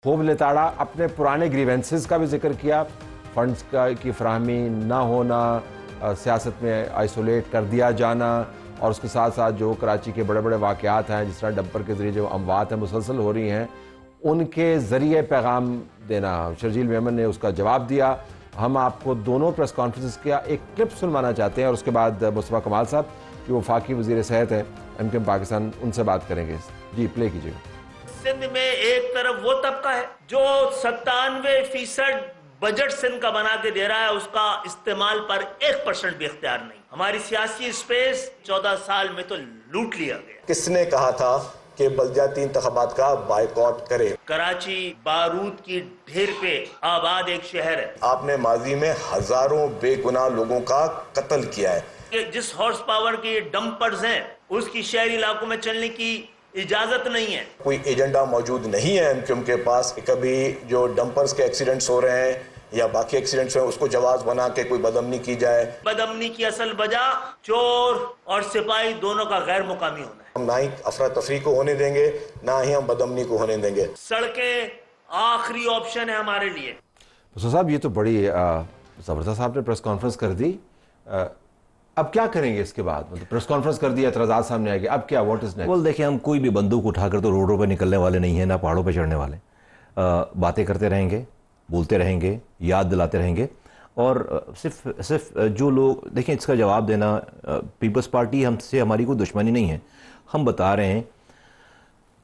खूब लिताड़ा, अपने पुराने ग्रीवेंसेस का भी जिक्र किया, फंड्स की फराहमी ना होना, सियासत में आइसोलेट कर दिया जाना, और उसके साथ साथ जो कराची के बड़े बड़े वाक़यात हैं, जिस तरह डंपर के ज़रिए जो अमवात हैं मुसलसल हो रही हैं, उनके ज़रिए पैगाम देना। शर्जील मेमन ने उसका जवाब दिया। हम आपको दोनों प्रेस कॉन्फ्रेंस का एक क्लिप सुनवाना चाहते हैं और उसके बाद मुस्तफ़ा कमाल साहब कि वो वफाकी वज़ीर सेहत है MKM पाकिस्तान, उनसे बात करेंगे। जी प्ले कीजिए। सिंध में एक तरफ वो तबका है जो 97% बजट सिंध का बना के दे रहा है, उसका इस्तेमाल पर 1% भी इख्तियार नहीं। हमारी सियासी स्पेस 14 साल में तो लूट लिया गया। किसने कहा था कि बल्दियाती इंतखाबात का बायकॉट करे? कराची बारूद की ढेर पे आबाद एक शहर है। आपने माजी में हजारों बेगुनाह लोगों का कत्ल किया है। जिस हॉर्स पावर के डंपर्स हैं उसकी शहरी इलाकों में चलने की इजाजत नहीं है। कोई एजेंडा मौजूद नहीं है MKM के पास। कभी जो डंपर्स के एक्सीडेंट्स हो रहे हैं या बाकी एक्सीडेंट्स हैं उसको जवाब बना के कोई बदअमनी की जाए। बदअमनी की असल वजह चोर और सिपाही दोनों का गैर मुकामी होना है। हम ना ही अफरा तफरी को होने देंगे, ना ही हम बदअमनी को होने देंगे। सड़कें आखिरी ऑप्शन है हमारे लिए। मुस्तफा साहब, ये तो बड़ी ज़बरदस्त आपने प्रेस कॉन्फ्रेंस कर दी। अब क्या करेंगे इसके बाद? मतलब प्रेस कॉन्फ्रेंस कर दिया, एतराज़ात सामने आएंगे, अब क्या? What is next? well, देखिए, हम कोई भी बंदूक उठाकर तो रोडों पर निकलने वाले नहीं हैं, ना पहाड़ों पर चढ़ने वाले। बातें करते रहेंगे, बोलते रहेंगे, याद दिलाते रहेंगे, और सिर्फ जो लोग देखें, इसका जवाब देना, पीपल्स पार्टी हमसे हमारी कोई दुश्मनी नहीं है। हम बता रहे हैं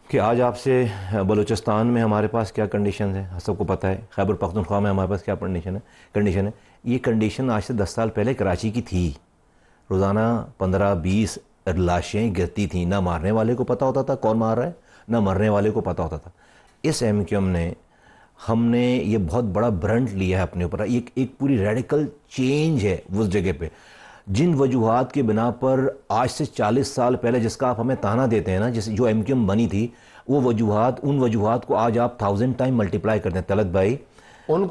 कि आज आपसे बलूचिस्तान में हमारे पास क्या कंडीशन है, सबको पता है। खैबर पख्तूनख्वा में हमारे पास क्या कंडीशन है। ये कंडीशन आज से 10 साल पहले कराची की थी। रोज़ाना 15-20 लाशें गिरती थीं। ना मारने वाले को पता होता था कौन मार रहा है, ना मरने वाले को पता होता था। इस MKM ने हमने ये बहुत बड़ा ब्रंट लिया है अपने ऊपर। एक पूरी रेडिकल चेंज है उस जगह पे। जिन वजूहात के बिना पर आज से 40 साल पहले जिसका आप हमें ताना देते हैं ना, जिस जो MKM बनी थी, वो वजूहात, उन वजूहात को आज आप 1000 टाइम मल्टीप्लाई करते हैं तलत भाई। उन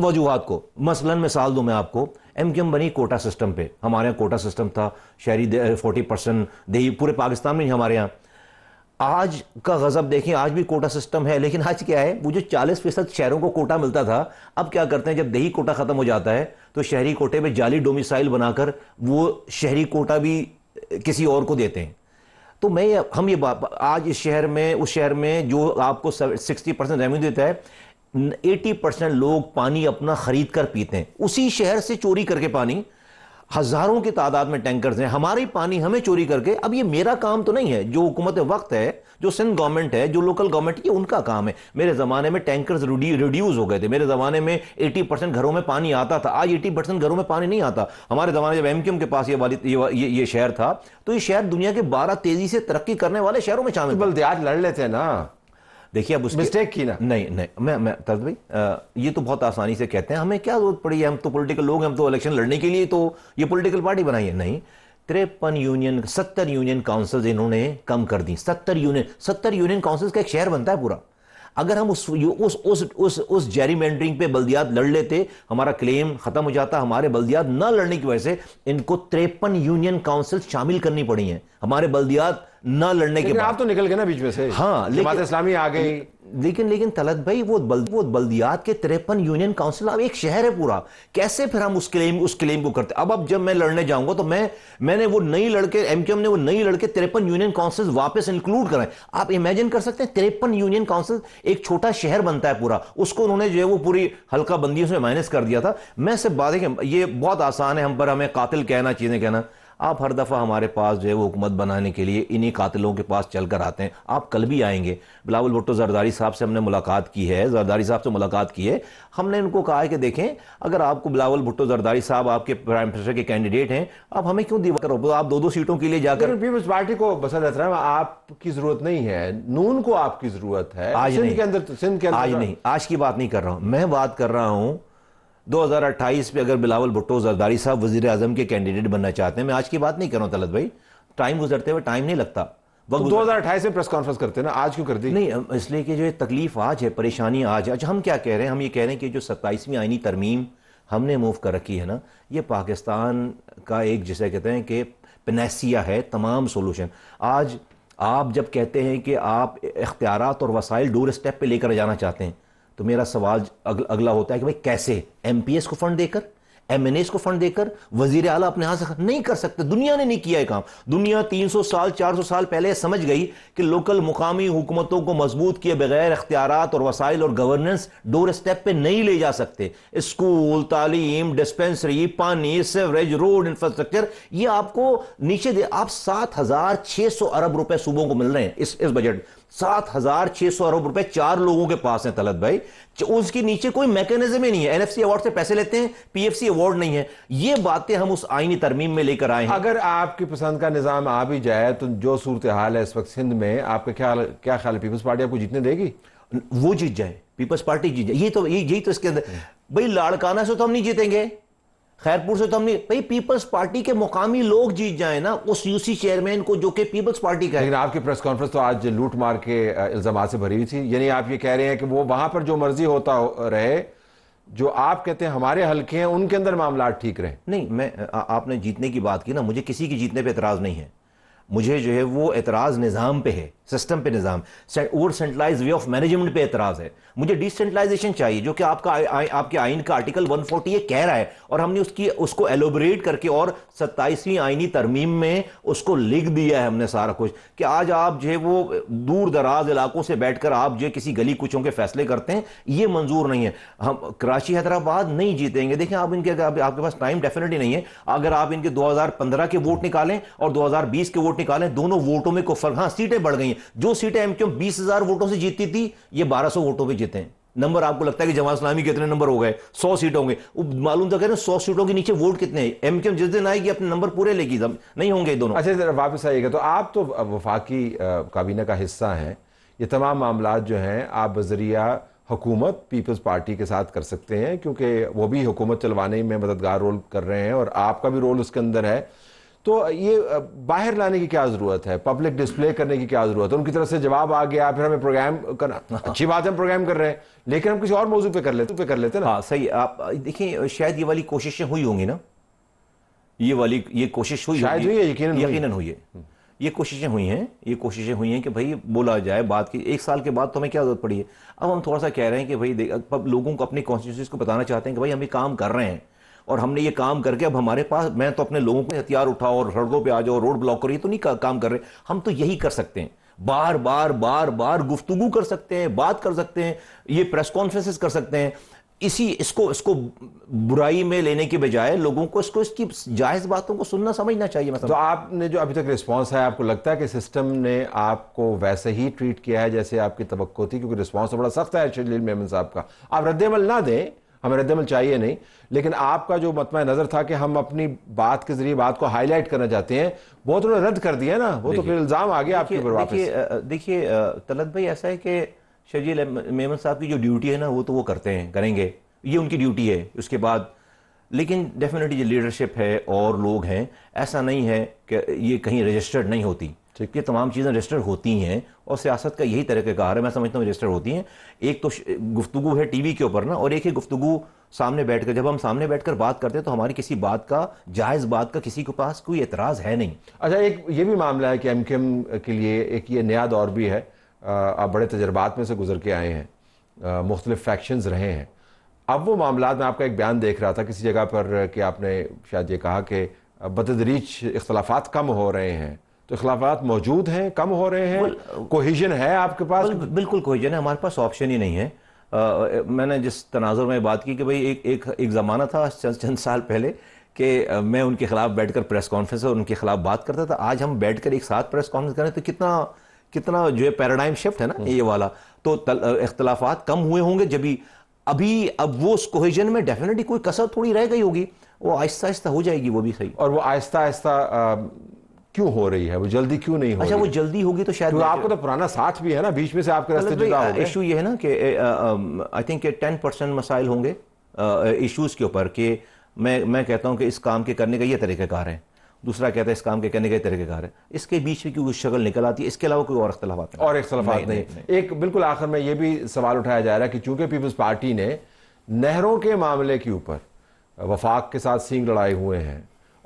वजूहात को मसलन मिसाल दूं मैं आपको, MKM बनी कोटा सिस्टम पे। हमारे यहाँ कोटा सिस्टम था, शहरी 40% देही, पूरे पाकिस्तान में नहीं हमारे यहाँ। आज का गजब देखें, आज भी कोटा सिस्टम है, लेकिन आज क्या है, वो जो 40% शहरों को कोटा मिलता था, अब क्या करते हैं, जब देही कोटा खत्म हो जाता है तो शहरी कोटे में जाली डोमिसाइल बनाकर वो शहरी कोटा भी किसी और को देते हैं। तो हम ये आज इस शहर में, उस शहर में जो आपको 60% रेवेन्यू देता है, 80% लोग पानी अपना खरीद कर पीते हैं, उसी शहर से चोरी करके पानी। हजारों की तादाद में टैंकर्स हैं, हमारी पानी हमें चोरी करके। अब ये मेरा काम तो नहीं है, जो हुकूमत वक्त है, जो सिंध गवर्नमेंट है, जो लोकल गवर्नमेंट, ये उनका काम है। मेरे ज़माने में टैंकर्स रिड्यूस हो गए थे। मेरे ज़माने में 80% घरों में पानी आता था, आज 80% घरों में पानी नहीं आता। हमारे ज़माने जब MKM के पास ये शहर था, तो ये शहर दुनिया के 12 तेजी से तरक्की करने वाले शहरों में शामिल। बल्दियात लड़ लेते हैं ना। देखिए, अब उसकी मिस्टेक की ना। नहीं, मैं तर्ज भाई, ये तो बहुत आसानी से कहते हैं, हमें क्या जरूरत पड़ी है, हम तो पॉलिटिकल लोग हैं, हम तो इलेक्शन लड़ने के लिए तो ये पॉलिटिकल पार्टी बनाई है। नहीं, 70 यूनियन काउंसिल्स इन्होंने कम कर दी। 70 यूनियन काउंसिल्स का एक शहर बनता है पूरा। अगर हम उस जेरीमेंडरिंग पे बल्दियात लड़ लेते, हमारा क्लेम खत्म हो जाता। हमारे बल्दियात न लड़ने की वजह से इनको 53 यूनियन काउंसिल शामिल करनी पड़ी हैं हमारे बल्दियात न लड़ने के बाद। आप तो निकल गए ना बीच में से। हाँ, जमात इस्लामी आ गई। लेकिन तलत भाई, वो बल्दियात के 53 यूनियन काउंसिल, अब एक शहर है पूरा, कैसे फिर हम उस क्लेम को करते? अब जब मैं लड़ने जाऊंगा तो मैंने वो नई लड़के, MKM ने वो नई लड़के 53 यूनियन काउंसिल वापस इंक्लूड कराए। आप इमेजिन कर सकते हैं, 53 यूनियन काउंसिल, एक छोटा शहर बनता है पूरा, उसको उन्होंने जो है वो पूरी हल्का बंदियों से माइनस कर दिया था। मैं सिर्फ बात है कि ये बहुत आसान है हमें कातिल कहना, चीजें कहना। आप हर दफ़ा हमारे पास जो है वो हुकूमत बनाने के लिए इन्हीं कातिलों के पास चल कर आते हैं। आप कल भी आएंगे। बिलावल भुट्टो जरदारी साहब से हमने मुलाकात की है, हमने उनको कहा है कि देखें, अगर आपको बिलावल भुट्टो जरदारी साहब आपके प्राइम मिनिस्टर के कैंडिडेट हैं, आप हमें क्यों दीवार करो? आप 2-2 सीटों के लिए जाकर पीपल्स पार्टी को बसर एहतराम आपकी जरूरत नहीं है, नून को आपकी जरूरत है। आज नहीं, सिंध के अंदर आज नहीं, आज की बात नहीं कर रहा हूं मैं, बात कर रहा हूं 2028 पे अगर बिलावल भुट्टो जरदारी साहब वजीर आजम के कैंडिडेट बनना चाहते हैं। मैं आज की बात नहीं कर रहा हूं तलत भाई, टाइम गुजरते हुए टाइम नहीं लगता। तो 2028 में प्रेस कॉन्फ्रेंस करते ना, आज क्यों कर दी? नहीं, इसलिए कि जो ये तकलीफ आज है, परेशानी आज है। अच्छा, हम क्या कह रहे हैं? हम ये कह रहे हैं कि जो 27वीं आईनी तरमीम हमने मूव कर रखी है ना, ये पाकिस्तान का एक, जिसे कहते हैं कि पेनेसिया है, तमाम सोल्यूशन। आज आप जब कहते हैं कि आप इख्तियारात और वसाइल डोर स्टेप पे लेकर जाना चाहते हैं, तो मेरा सवाल अगला होता है कि भाई कैसे? MPS को फंड देकर, MNAs को फंड देकर, वजीर आला अपने हाथ से नहीं कर सकते। दुनिया ने नहीं किया है काम। दुनिया 300 साल 400 साल पहले समझ गई कि लोकल मुकामी हुकूमतों को मजबूत किए बगैर इख्तियारात और वसाइल और गवर्नेंस डोर स्टेप पे नहीं ले जा सकते। स्कूल, तालीम, डिस्पेंसरी, पानी, सीवरेज, रोड इंफ्रास्ट्रक्चर, ये आपको नीचे दे। आप 7,600 अरब रुपए सूबों को मिल रहे हैं इस बजट। 7,600 अरब रुपए 4 लोगों के पास हैं तलत भाई। उसके नीचे कोई मैकेनिज्म ही नहीं है। NFC अवार्ड से पैसे लेते हैं, PFC अवार्ड नहीं है। ये बातें हम उस आईनी तरमीम में लेकर आए हैं। अगर आपकी पसंद का निजाम आ भी जाए तो जो सूरत हाल है इस वक्त सिंध में, आपका क्या ख्याल है? पीपल्स पार्टी आपको जीतने देगी? वो जीत जाए, पीपल्स पार्टी जीत जाए। यही तो इसके अंदर भाई, लाड़काना से तो हम नहीं जीतेंगे, खैरपुर से तो हम नहीं भाई, पीपल्स पार्टी के मुकामी लोग जीत जाए ना उस UC चेयरमैन को जो कि पीपल्स पार्टी का है। लेकिन आपकी प्रेस कॉन्फ्रेंस तो आज लूट मार के इल्जाम से भरी हुई थी। यानी आप ये कह रहे हैं कि वो वहां पर जो मर्जी होता रहे, जो आप कहते हैं हमारे हल्के हैं उनके अंदर मामला ठीक रहे। नहीं, आपने जीतने की बात की ना, मुझे किसी की जीतने पे एतराज नहीं है। मुझे जो है वो एतराज निज़ाम पे है, सिस्टम पे, निज़ाम over centralise way of management पे एतराज है। मुझे डिसेंट्रलाइजेशन चाहिए, जो कि आपके आइन का आर्टिकल 140 ये कह रहा है, और हमने उसको एलोबरेट करके और 27वीं आइनी तरमीम में उसको लिख दिया है हमने सारा कुछ, कि आज आप जो है वो दूर दराज इलाकों से बैठकर आप जो किसी गली कुचों के फैसले करते हैं, ये मंजूर नहीं है। हम कराची हैदराबाद नहीं जीतेंगे। देखें, आपके पास टाइम डेफिनेटली नहीं है। अगर आप इनके 2015 के वोट निकालें और 2020 के वोट निकालें, दोनों वोटों में कोई फर्क, हाँ सीटें बढ़ गई हैं। जो सीटें MQM 20,000 वोटों से जीतती थी, ये 1200 वोटों पे जीते हैं। नंबर आपको लगता है कि जमात इस्लामी कितने नंबर हो गए? 100 सीट होंगे। मालूम तो कह रहे हैं 100 सीटों के नीचे वोट कितने हैं? MQM जिस दिन आएगी अपने नंबर पूरे लेगी, नहीं होंगे दोनों। अच्छा, जरा वापस आइएगा। तो आप तो वफाकी काबीना का हिस्सा हैं। ये तमाम मामला जो हैं आप बजरिया हुकूमत पीपल्स पार्टी के साथ कर सकते हैं, क्योंकि वो भी हुकूमत चलवाने में मददगार रोल कर रहे हैं और आपका भी रोल उसके अंदर है। तो ये बाहर लाने की क्या ज़रूरत है? पब्लिक डिस्प्ले करने की क्या ज़रूरत है? उनकी तरफ से जवाब आ गया, फिर हमें प्रोग्राम करना, अच्छी बात है हम प्रोग्राम कर रहे हैं, लेकिन हम किसी और मौजू पे कर लेते ना। हाँ सही। आप देखिए, शायद ये वाली कोशिशें हुई होंगी ना, ये कोशिश हुई, शायद हुई है, यकीनन हुई है। ये कोशिशें हुई हैं कि भाई बोला जाए बात की। 1 साल के बाद तो हमें क्या जरूरत पड़ी है? अब हम थोड़ा सा कह रहे हैं कि भाई लोगों को अपनी कॉन्स्टिट्यूंसीज को बताना चाहते हैं कि भाई हम ये काम कर रहे हैं, और हमने ये काम करके अब हमारे पास, मैं तो अपने लोगों को हथियार उठाओ और सड़कों पे आ जाओ, रोड ब्लॉक करो, ये तो नहीं काम कर रहे। हम तो यही कर सकते हैं, बार बार गुफ्तगू कर सकते हैं, बात कर सकते हैं, ये प्रेस कॉन्फ्रेंसेस कर सकते हैं। इसको बुराई में लेने के बजाय लोगों को इसकी जायज बातों को सुनना समझना चाहिए। मतलब तो आपने जो अभी तक रिस्पांस है, आपको लगता है कि सिस्टम ने आपको वैसे ही ट्रीट किया है जैसे आपकी तवक्को थी? क्योंकि रिस्पांस तो बड़ा सख्त है शजील मेमन साहब का। आप रद्द-ए-अमल ना दें, हमें रद्द-ए-अमल चाहिए नहीं, लेकिन आपका जो मतमा नजर था कि हम अपनी बात के जरिए बात को हाईलाइट करना चाहते हैं, वो तो रद्द कर दिया ना। वो तो फिर इल्जाम आ गया आपके ऊपर वापस। देखिए तलत भाई, ऐसा है कि शजील मेमन साहब की जो ड्यूटी है ना, वो तो वो करेंगे, ये उनकी ड्यूटी है। उसके बाद लेकिन डेफिनेटली जो लीडरशिप है और लोग हैं, ऐसा नहीं है कि ये कहीं रजिस्टर्ड नहीं होती। ये तमाम चीज़ें रजिस्टर होती हैं, और सियासत का यही तरीक़ाकार है, मैं समझता हूँ रजिस्टर होती हैं। एक तो गुफ्तगू है टीवी के ऊपर ना, और एक है गुफ्तगू सामने बैठकर। जब हम सामने बैठकर बात करते हैं तो हमारी किसी बात का, जायज़ बात का, किसी के पास कोई एतराज़ है नहीं। अच्छा, एक ये भी मामला है कि MQM के लिए एक ये नया दौर भी है। आप बड़े तजर्बात में से गुजर के आए हैं, मुख्तलिफ फैक्शंस रहे हैं। अब वो मामला, मैं आपका एक बयान देख रहा था किसी जगह पर कि आपने शायद ये कहा कि बतदरीज इख्तलाफात कम हो रहे हैं। तो इख्तलाफात मौजूद हैं, कम हो रहे हैं, कोहिजन है आपके पास? बिल्कुल कोहिजन है, हमारे पास ऑप्शन ही नहीं है। मैंने जिस तनाजुर में बात की कि भाई एक ज़माना था चंद साल पहले कि मैं उनके खिलाफ बैठकर प्रेस कॉन्फ्रेंस और उनके खिलाफ बात करता था। आज हम बैठकर एक साथ प्रेस कॉन्फ्रेंस करें तो कितना जो है पैराडाइम शिफ्ट है ना ये वाला। तो इख्तलाफात कम हुए होंगे जब अब वो उस कोहिजन में डेफिनेटली कोई कसर थोड़ी रह गई होगी, वो आहिस्ता आहिस्ता हो जाएगी, वो भी सही। और वो आहिस्ता आहिस्ता क्यों हो रही है? वो जल्दी क्यों नहीं हो रही? अच्छा, वो जल्दी होगी तो शायद आपको तो पुराना साथ भी है ना, बीच में से आपके रास्ते जुदा हो गए। इशू ये है ना कि आई थिंक 10% मसाइल होंगे इश्यूज के ऊपर, कि मैं कहता हूं कि इस काम के करने का ये तरीक़ाकार है, दूसरा कहता है इस काम के करने का तरीक़ाकार है, इसके बीच में क्यों शक्ल निकल आती है, इसके अलावा कोई और इख्तलाफात नहीं। एक बिल्कुल आखिर में ये भी सवाल उठाया जा रहा है कि चूंकि पीपल्स पार्टी ने नहरों के मामले के ऊपर वफाक के साथ सींग लड़ाए हुए हैं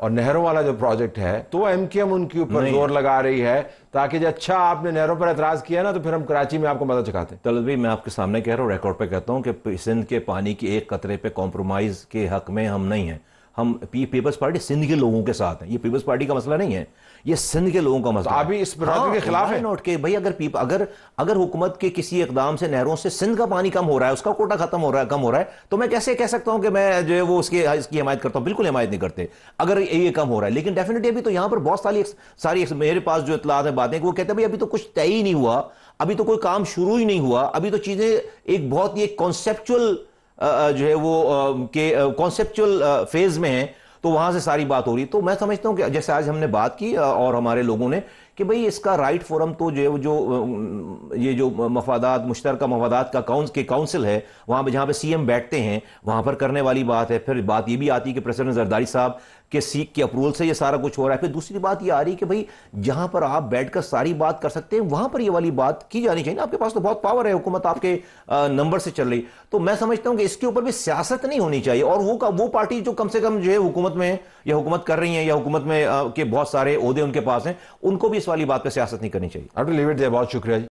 और नहरों वाला जो प्रोजेक्ट है तो एमकेएम उनके ऊपर जोर लगा रही है ताकि जो अच्छा आपने नहरों पर एतराज किया ना तो फिर हम कराची में आपको मदद चुकाते हैं। तलत भाई, मैं आपके सामने कह रहा हूँ, रिकॉर्ड पे कहता हूँ कि सिंध के पानी की एक कतरे पे कॉम्प्रोमाइज के हक में हम नहीं हैं। हम पीपल्स पार्टी सिंध के लोगों के साथ हैं। ये पीपल्स पार्टी का मसला नहीं है, ये सिंध के लोगों का मसला है। अभी इस प्रोजेक्ट के खिलाफ है नोट के भाई, अगर हुकूमत के किसी इकदाम से नहरों से सिंध का पानी कम हो रहा है, उसका कोटा खत्म हो रहा है, कम हो रहा है, तो मैं कैसे कह सकता हूं कि मैं जो है वो इसकी हिमायत करता हूं? बिल्कुल हिमायत नहीं करते अगर ये कम हो रहा है। लेकिन डेफिनेटली अभी तो यहां पर बहुत सारी मेरे पास जो इत्तलात है, बातें, वो कहते हैं भाई अभी तो कुछ तय ही नहीं हुआ, अभी तो कोई काम शुरू ही नहीं हुआ, अभी तो चीजें एक बहुत ही कॉन्सेप्चुअल जो है वो कॉन्सेप्चुअल फेज में है, तो वहां से सारी बात हो रही। तो मैं समझता हूं कि जैसे आज हमने बात की और हमारे लोगों ने कि भाई इसका राइट फोरम तो ये जो मफादात, मुश्तरका मफादात का काउंसिल है, वहां पे जहां पे सीएम बैठते हैं, वहां पर करने वाली बात है। फिर बात ये भी आती है कि प्रेसिडेंट जरदारी साहब के सीख के अप्रूवल से ये सारा कुछ हो रहा है। फिर दूसरी बात ये आ रही है कि भाई जहां पर आप बैठकर सारी बात कर सकते हैं, वहां पर ये वाली बात की जानी चाहिए ना। आपके पास तो बहुत पावर है, हुकूमत आपके नंबर से चल रही। तो मैं समझता हूं कि इसके ऊपर भी सियासत नहीं होनी चाहिए। और वो पार्टी जो कम से कम जो है हुकूमत में या हुकूमत कर रही है या हुकूमत में के बहुत सारे ओहदे उनके पास हैं, उनको भी इस वाली बात पर सियासत नहीं करनी चाहिए। बहुत शुक्रिया।